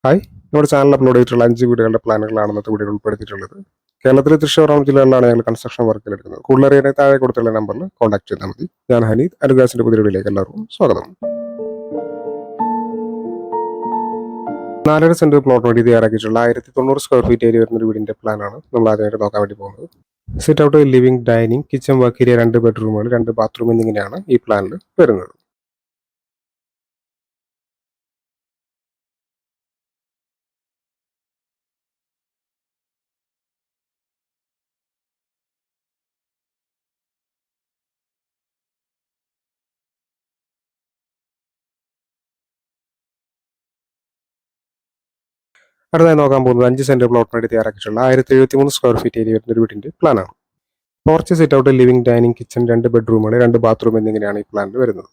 Hi, നമ്മുടെ channel upload ചെയ്തിട്ടുള്ള 5 വീടുകളുടെ പ്ലാനുകളാണ് ഇന്നത്തെ വീഡിയോയിൽ ഉൾപ്പെടുത്തിയിട്ടുള്ളത്. കേരളത്തിലെ തൃശ്ശൂർ ജില്ലകളിലാണ് ഞങ്ങൾ കൺസ്ട്രക്ഷൻ വർക്കിൽ എടുക്കുന്നത്. കൂടുതൽ അറിയാനായി താഴെ കൊടുത്തുള്ള നമ്പറിൽ കോൺടാക്ട് ചെയ്താൽ മതി. ഞാൻ ഹനീദ്, അനുഗാസിന്റെ പുതിയ വീഡിയോയിലേക്ക് എല്ലാവർക്കും സ്വാഗതം. 4.5 സെന്റ് പ്ലോട്ട് വേണ്ടി തയ്യാറാക്കിയിട്ടുള്ള 1090 സ്ക്വയർ ഫീറ്റ് ഏരിയ വരുന്ന ഒരു വീടിന്റെ പ്ലാനാണ് നമ്മൾ ആദ്യമായിട്ട് നോക്കാൻ വേണ്ടി പോകുന്നത്. Sit out, living, dining, kitchen, work area, 2 ബെഡ്റൂമുകൾ, 2 bathroom എന്നിങ്ങനെയാണ് ഈ പ്ലാനിൽ വരുന്നത്. അടുത്തായി നോക്കാൻ പോകുന്നത് 5 സെന്റ് പ്ലോട്ട് വേണ്ടി തയ്യാറാക്കിയിട്ടുള്ള 1073 സ്ക്വയർ ഫീറ്റ് ഏരിയ വരുന്ന ഒരു വീടിന്റെ പ്ലാനാണ്. Porch, sit out, living, dining, kitchen, 2 ബെഡ്റൂമുകൾ, 2 bathroom എന്നിങ്ങനെയാണ് ഈ പ്ലാനിൽ വരുന്നത്.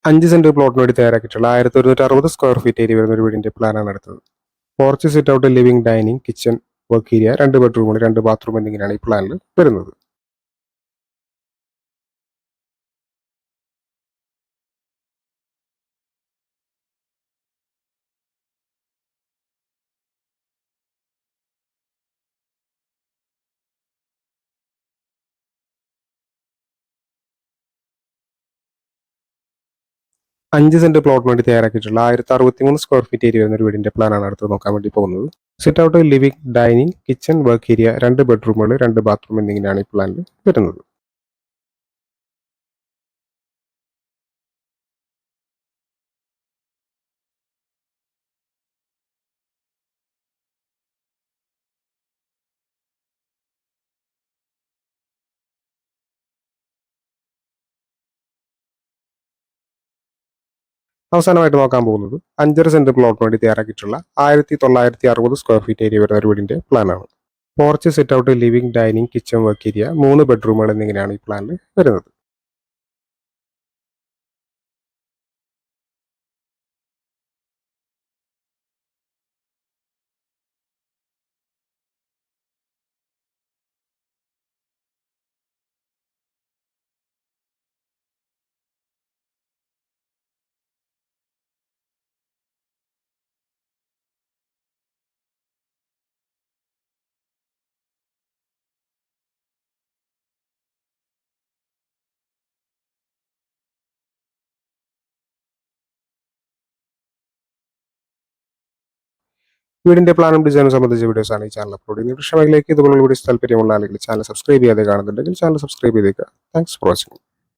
അഞ്ച് സെന്റ് പ്ലോട്ടിന് വേണ്ടി തയ്യാറാക്കിയിട്ടുള്ള 1160 സ്ക്വയർ ഫീറ്റ് ഏരിയ വരുന്ന ഒരു വീടിന്റെ പ്ലാനാണ് അടുത്തത്. Porch, sit out, living, dining, kitchen, work area, 2 ബെഡ്റൂമുകൾ, 2 bathroom എന്നിങ്ങനെയാണ് ഈ പ്ലാനിൽ വരുന്നത്. അഞ്ച് സെന്റ് പ്ലോട്ടിന് വേണ്ടി തയ്യാറാക്കിയിട്ടുള്ള 1063 സ്ക്വയർ ഫീറ്റ് ഏരിയ വരുന്ന ഒരു വീടിന്റെ പ്ലാനാണ് അടുത്ത് നോക്കാൻ വേണ്ടി പോകുന്നത്. Sit out, living, dining, kitchen, work area, 2 ബെഡ്റൂമുകൾ, 2 bathroom എന്നിങ്ങനെയാണ് ഈ പ്ലാനിൽ വരുന്നത്. അവസാനമായിട്ട് നോക്കാൻ പോകുന്നത് 5.5 സെന്റ് പ്ലോട്ടിന് വേണ്ടി തയ്യാറാക്കിയിട്ടുള്ള 1960 സ്ക്വയർ ഫീറ്റ് ഏരിയ വരുന്ന ഒരു വീടിന്റെ പ്ലാനാണ്. Porch, sit out, living, dining, kitchen, work area, 3 ബെഡ്റൂമുകൾ എന്നിങ്ങനെയാണ് ഈ പ്ലാനിൽ വരുന്നത്. വീടിന്റെ പ്ലാനും ഡിസൈനും സംബന്ധിച്ച വീഡിയോസ് ആണ് ഈ ചാനൽ അപ്ലോഡ് ചെയ്യുന്നത്. ഇതുപോലുള്ള വീഡിയോസ് താല്പര്യമുള്ള ആളുകൾ ചാനൽ സബ്സ്ക്രൈബ് ചെയ്യാതെ കാണുന്നുണ്ടെങ്കിൽ ചാനൽ സബ്സ്ക്രൈബ് ചെയ്തേക്കുക. Thanks for watching.